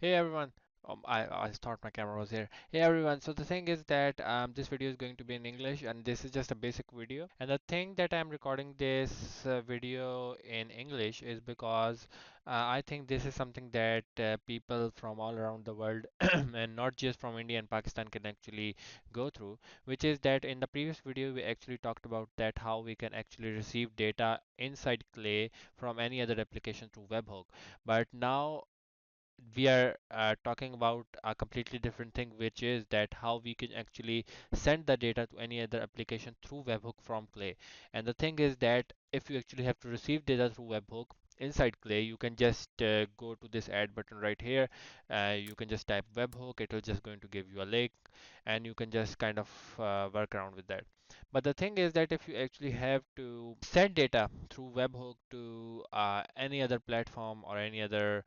Hey everyone. I thought my camera was here. Hey everyone. So the thing is that this video is going to be in English, and this is just a basic video. And the thing that I'm recording this video in English is because I think this is something that people from all around the world and not just from India and Pakistan can actually go through, which is that in the previous video we actually talked about that how we can actually receive data inside Clay from any other application through webhook. But now we are talking about a completely different thing, which is that how we can actually send the data to any other application through webhook from Clay. And the thing is that if you actually have to receive data through webhook inside Clay, you can just go to this add button right here. You can just type webhook, it will just going to give you a link, and you can just kind of work around with that. But the thing is that if you actually have to send data through webhook to any other platform or any other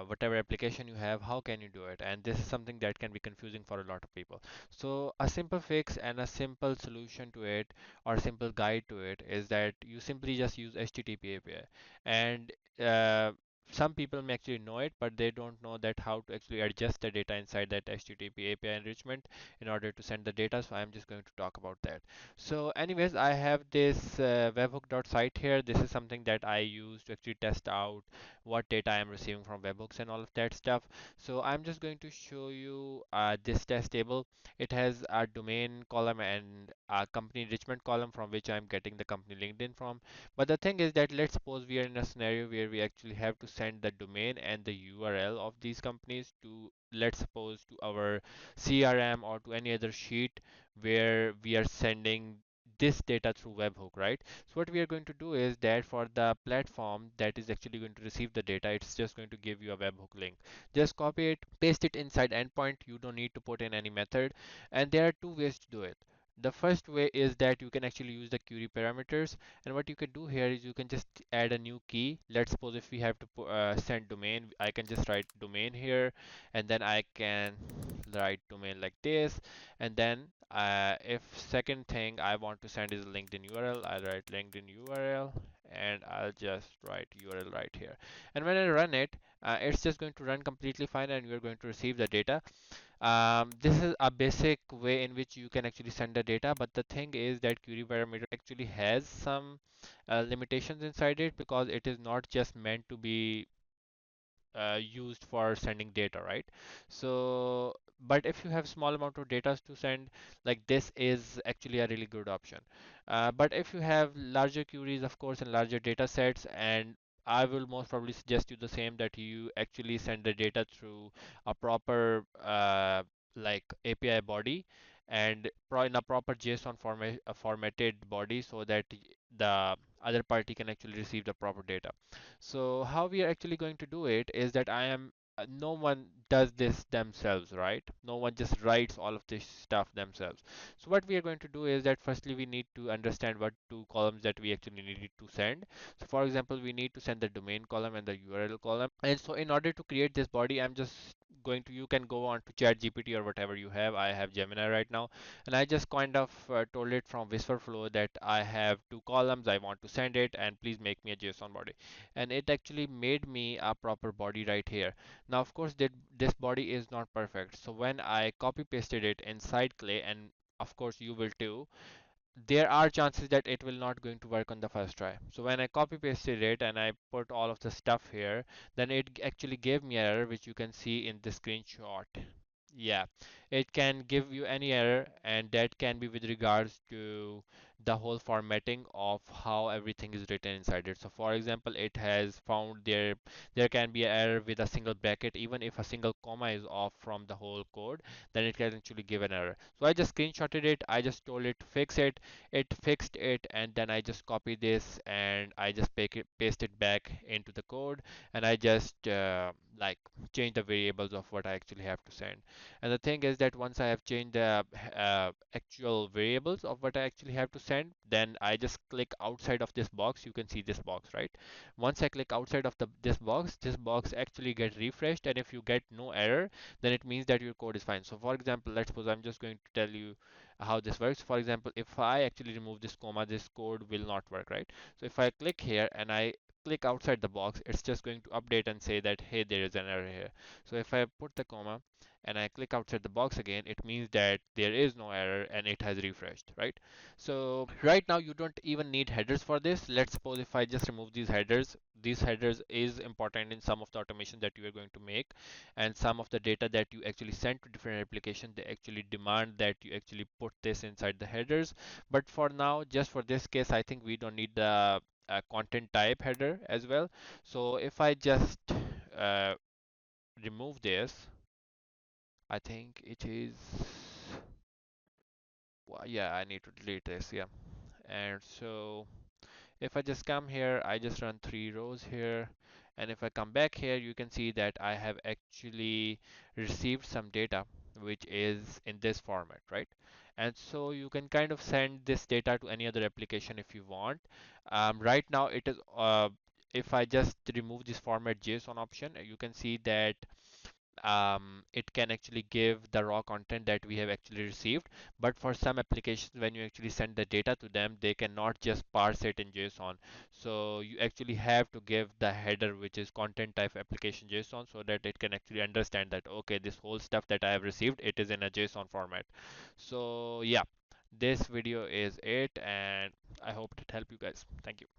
whatever application you have, how can you do it? And this is something that can be confusing for a lot of people. So a simple fix and a simple solution to it, or a simple guide to it, is that you simply just use HTTP API. And uh, some people may actually know it, but they don't know that how to actually adjust the data inside that HTTP API enrichment in order to send the data. So I'm just going to talk about that. So anyways, I have this webhook.site here. This is something that I use to actually test out what data I'm receiving from webhooks and all of that stuff. So I'm just going to show you this test table. It has a domain column and a company enrichment column from which I'm getting the company LinkedIn from. But the thing is that let's suppose we are in a scenario where we actually have to send the domain and the URL of these companies to, let's suppose, to our CRM or to any other sheet where we are sending this data through webhook, right? So what we are going to do is that for the platform that is actually going to receive the data, it's just going to give you a webhook link. Just copy it, paste it inside endpoint. You don't need to put in any method. And there are two ways to do it. The first way is that you can actually use the query parameters, and what you can do here is you can just add a new key. Let's suppose if we have to send domain, I can just write domain here, and then I can write domain like this, and then if second thing I want to send is a LinkedIn URL, I'll write LinkedIn URL, and I'll just write URL right here. And when I run it, it's just going to run completely fine, and you're going to receive the data. This is a basic way in which you can actually send the data, but the thing is that query parameter actually has some limitations inside it, because it is not just meant to be used for sending data, right? So, but if you have small amount of data to send, like this is actually a really good option. But if you have larger queries, of course, and larger data sets, and I will most probably suggest you the same, that you actually send the data through a proper like API body, and in a proper JSON format, a formatted body, so that the other party can actually receive the proper data. So how we are actually going to do it is that no one does this themselves, right? No one just writes all of this stuff themselves. So what we are going to do is that firstly we need to understand what two columns that we actually need to send. So for example, we need to send the domain column and the URL column. And so in order to create this body, I'm just going to, you can go on to ChatGPT or whatever you have. I have Gemini right now, and I just kind of told it from WhisperFlow that I have two columns, I want to send it, and please make me a JSON body. And it actually made me a proper body right here. Now, of course, this body is not perfect. So when I copy pasted it inside Clay, and of course you will too, there are chances that it will not going to work on the first try. So when I copy pasted it and I put all of the stuff here, then it actually gave me error, which you can see in the screenshot. Yeah, it can give you any error, and that can be with regards to the whole formatting of how everything is written inside it. So for example, it has found there can be an error with a single bracket. Even if a single comma is off from the whole code, then it can actually give an error. So I just screenshotted it, I just told it to fix it, it fixed it, and then I just copy this and I just paste it back into the code, and I just like change the variables of what I actually have to send. And the thing is that once I have changed the actual variables of what I actually have to send, then I just click outside of this box. You can see this box, right? Once I click outside of this box actually gets refreshed, and if you get no error, then it means that your code is fine. So for example, let's suppose I'm just going to tell you how this works. For example, if I actually remove this comma, this code will not work, right? So if I click here and I click outside the box, it's just going to update and say that, hey, there is an error here. So if I put the comma and I click outside the box again, it means that there is no error and it has refreshed, right? So right now you don't even need headers for this. Let's suppose if I just remove these headers is important in some of the automation that you are going to make, and some of the data that you actually send to different applications, they actually demand that you actually put this inside the headers. But for now, just for this case, I think we don't need the content type header as well. So if I just uh, remove this, I think it is, well, yeah, I need to delete this, yeah. And so if I just come here, I just run 3 rows here. And if I come back here, you can see that I have actually received some data, which is in this format, right? And so you can kind of send this data to any other application if you want. Right now, it is, if I just remove this format JSON option, you can see that it can actually give the raw content that we have actually received. But for some applications, when you actually send the data to them, they cannot just parse it in JSON. So you actually have to give the header, which is content type application JSON, so that it can actually understand that, okay, this whole stuff that I have received, it is in a JSON format. So yeah, this video is it, and I hope it helped you guys. Thank you.